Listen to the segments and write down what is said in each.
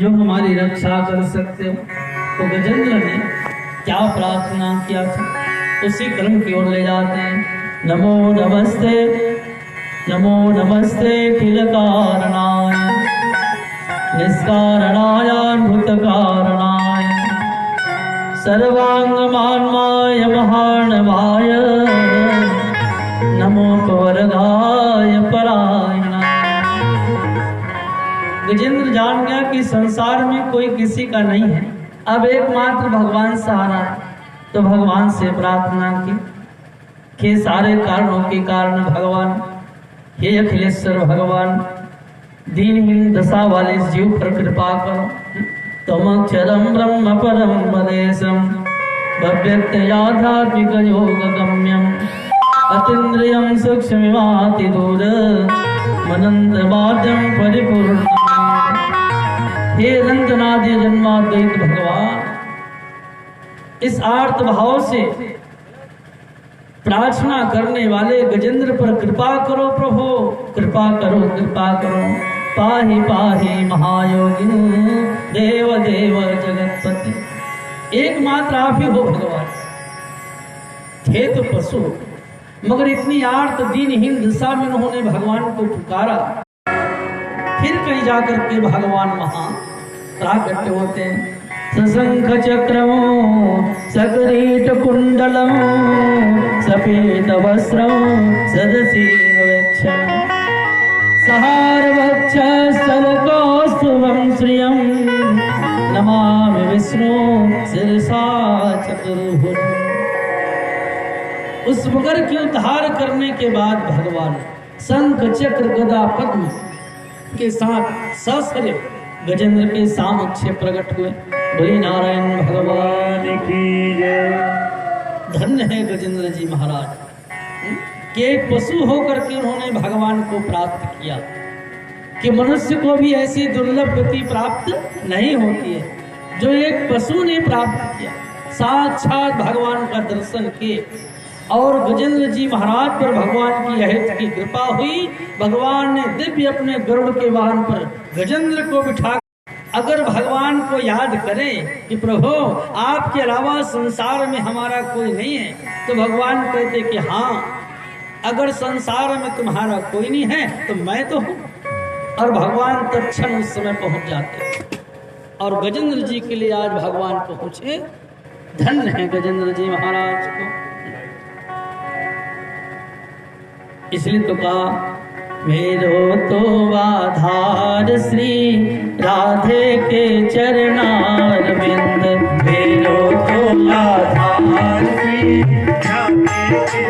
जो हमारी रक्षा कर सकते हो। तो गजेंद्र ने क्या प्रार्थना किया था उसी क्रम की ओर ले जाते हैं। नमो नमस्ते अखिल कारणाय निष्कारणाय भूतकारणाय सर्वांग मान्माय महानवाय नमो पवरदाय परायणाय। गजेंद्र जान गया कि संसार में कोई किसी का नहीं है, अब एकमात्र भगवान सहारा है। तो भगवान से प्रार्थना की कि सारे कारणों के कारण भगवान, हे अखिलेश्वर भगवान, दीनहीन दशा वाले जीव पर कृपा करो। तमक्षरम ब्रह्म परम पदेशम भव्यत्याध्यात्मिक योग गम्यम अतीन्द्रियम सूक्ष्ममिवाति दूर मनंतवाद्यम परिपूर्ण। हे अनंतनादि जन्माद्वैत भगवान, इस आर्त भाव से प्रार्थना करने वाले गजेंद्र पर कृपा करो प्रभु, कृपा करो, कृपा करो। पाहि पाहि महायोगिन देव देव जगतपति। एकमात्र आप ही हो भगवान। थे तो पशु, मगर इतनी आर्त दीनहीन दशा में उन्होंने भगवान को पुकारा। फिर कहीं जाकर के भगवान महान प्राकट होते हैं। सशंख चक्रमो सकरीट कुंडलम सफेद वस्त्रम सदसीन वक्षम सहार वक्ष सलकौस्तुभम श्रियम नमामि विष्णु शिरसा चतुर्भुज। उस मगर की उद्धार करने के बाद भगवान शंख चक्र गदा पद्म के साथ ससरे गजेंद्र के सामक्ष प्रकट हुए। बोली नारायण भगवान की जय। धन्य है गजेंद्र जी महाराज कि एक पशु होकर के उन्होंने भगवान को प्राप्त किया कि मनुष्य को भी ऐसी दुर्लभ गति प्राप्त नहीं होती है जो एक पशु ने प्राप्त किया। साक्षात भगवान का दर्शन किए और गजेंद्र जी महाराज पर भगवान की अहित की कृपा हुई। भगवान ने दिव्य अपने गरुड़ के वाहन पर गजेंद्र को बिठा, अगर भगवान को याद करें कि प्रभु आपके अलावा संसार में हमारा कोई नहीं है, तो भगवान कहते कि हाँ, अगर संसार में तुम्हारा कोई नहीं है तो मैं तो हूँ। और भगवान तत्क्षण उस समय पहुंच जाते और गजेंद्र जी के लिए आज भगवान पहुंचे। धन्य है गजेंद्र जी महाराज को। इसलिए तो कहा मेरो तो आधार श्री राधे के चरणार बिंद। मेरो तो आधार श्री राधे के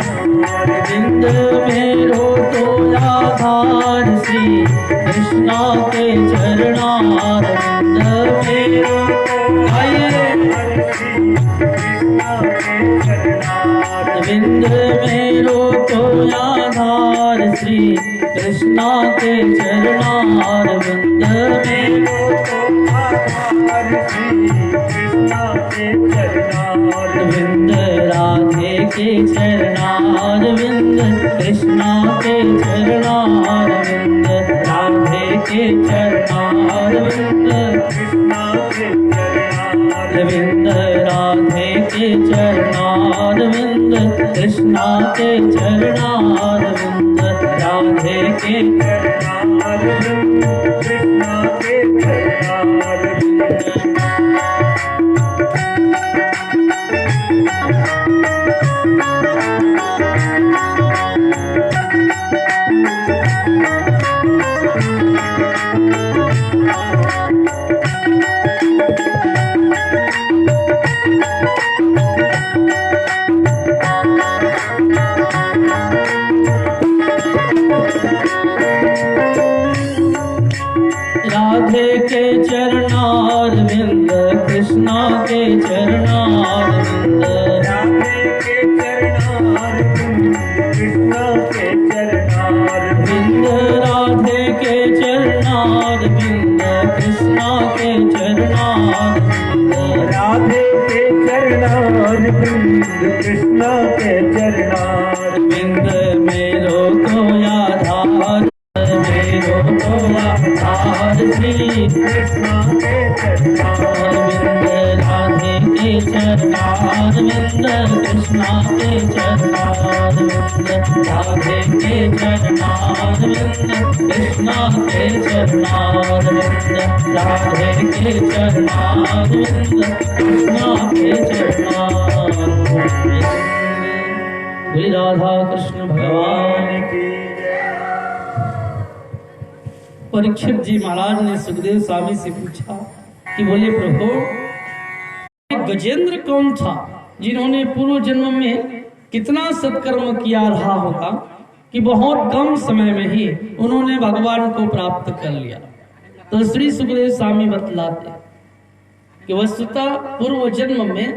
चरणार बिंद। मेरो तो आधार श्री कृष्णा के चरणार बिंद। मेरो तो आधार श्री कृष्णा के चरणार बिंद। मेरो तो आधार श्री कृष्णा के चरणार बिंद। मेरो तो आधार श्री कृष्णा के चरणार बिंद। राधे के चरणार बिंद, कृष्णा के चरणार बिंद। राधे के चरणार बिंद, कृष्णा के चरणार बिंद। राधे के चरणार बिंद, कृष्णा के चरणार बिंद। राधे के चरणार बिंद, कृष्णा के चरणार बिंद। राधे के चरणार बिंद, कृष्णा के चरणार बिंद। राधे के चरणार बिंद, कृष्णा के चरणार बिंद। राधे के चरणार बिंद, कृष्णा के चरणार बिंद। राधे के चरणार बिंद, कृष्णा के चरणार बिंद। मेरो तो आधार, मेरो तो आधार श्री कृष्ण के चरणारविंद राधे के चरणारविंद कृष्णा के चरणारविंद राधे के चरणारविंद कृष्णा के चरणारविंद राधे के चरणारविंद कृष्णा के चरणारविंद। बोले राधा कृष्ण भगवान की। परीक्षित जी महाराज ने सुखदेव स्वामी से पूछा कि बोले प्रभु, गजेंद्र कौन था जिन्होंने पूर्व जन्म में कितना सत्कर्म किया रहा होगा कि बहुत कम समय में ही उन्होंने भगवान को प्राप्त कर लिया। तो श्री सुखदेव स्वामी बतलाते कि वस्तुतः पूर्व जन्म में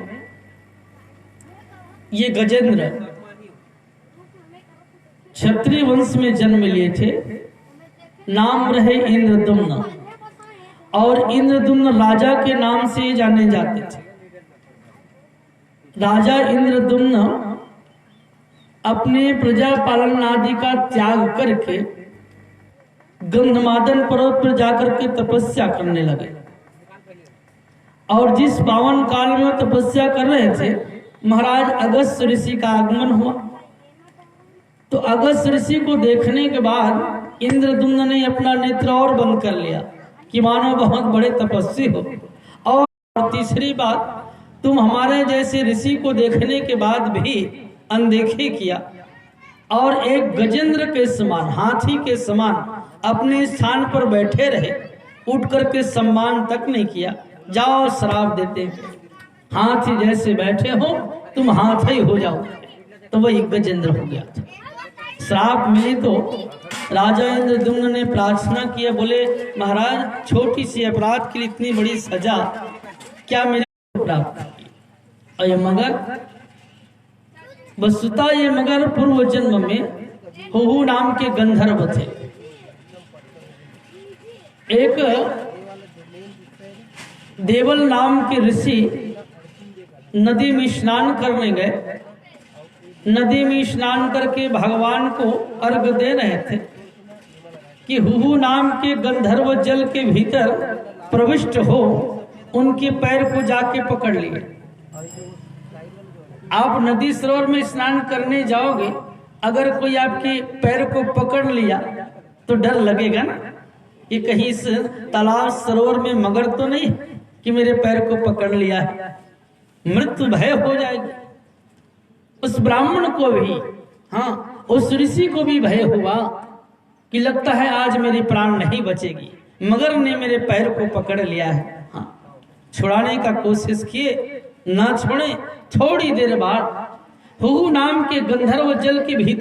ये गजेंद्र क्षत्रिय वंश में जन्म लिए थे। नाम रहे इंद्रदुम्न, और इंद्रदुम्न राजा के नाम से जाने जाते थे। राजा इंद्रदुम्न अपने प्रजा पालन आदि का त्याग करके गंधमादन पर्वत पर जाकर के तपस्या करने लगे, और जिस पावन काल में तपस्या कर रहे थे महाराज अगस्त्य ऋषि का आगमन हुआ। तो अगस्त्य ऋषि को देखने के बाद इंद्रदुम्न ने अपना नेत्र और बंद कर लिया कि मानो बहुत बड़े तपस्वी हो। और तीसरी बात, तुम हमारे जैसे ऋषि को देखने के बाद भी अनदेखी किया और एक गजेंद्र के समान, हाथी के समान अपने स्थान पर बैठे रहे, उठ करके सम्मान तक नहीं किया। जाओ श्राप देते, हाथी जैसे बैठे हो तुम हाथी हो जाओ। तो वही गजेंद्र हो गया था। श्राप मिली तो राजा इंद्रदुम्न ने प्रार्थना किया, बोले महाराज छोटी सी अपराध के लिए इतनी बड़ी सजा क्या मेरे को प्राप्त की। और ये मगर वस्तुतः ये मगर पूर्व जन्म में हुहु नाम के गंधर्व थे। एक देवल नाम के ऋषि नदी में स्नान करने गए। नदी में स्नान करके भगवान को अर्घ दे रहे थे कि हुहु नाम के गंधर्व जल के भीतर प्रविष्ट हो उनके पैर को जाके पकड़ लिए। आप नदी सरोवर में स्नान करने जाओगे, अगर कोई आपके पैर को पकड़ लिया तो डर लगेगा ना कि कहीं इस तालाब सरोवर में मगर तो नहीं कि मेरे पैर को पकड़ लिया है, मृत्यु भय हो जाएगी। उस ब्राह्मण को भी, हाँ उस ऋषि को भी भय हुआ कि लगता है आज मेरी प्राण नहीं बचेगी, मगर ने मेरे पैर को पकड़ लिया है। हाँ छुड़ाने का कोशिश किए, ना छोड़े। थोड़ी देर बाद हुहु नाम के गंधर्व जल के भीतर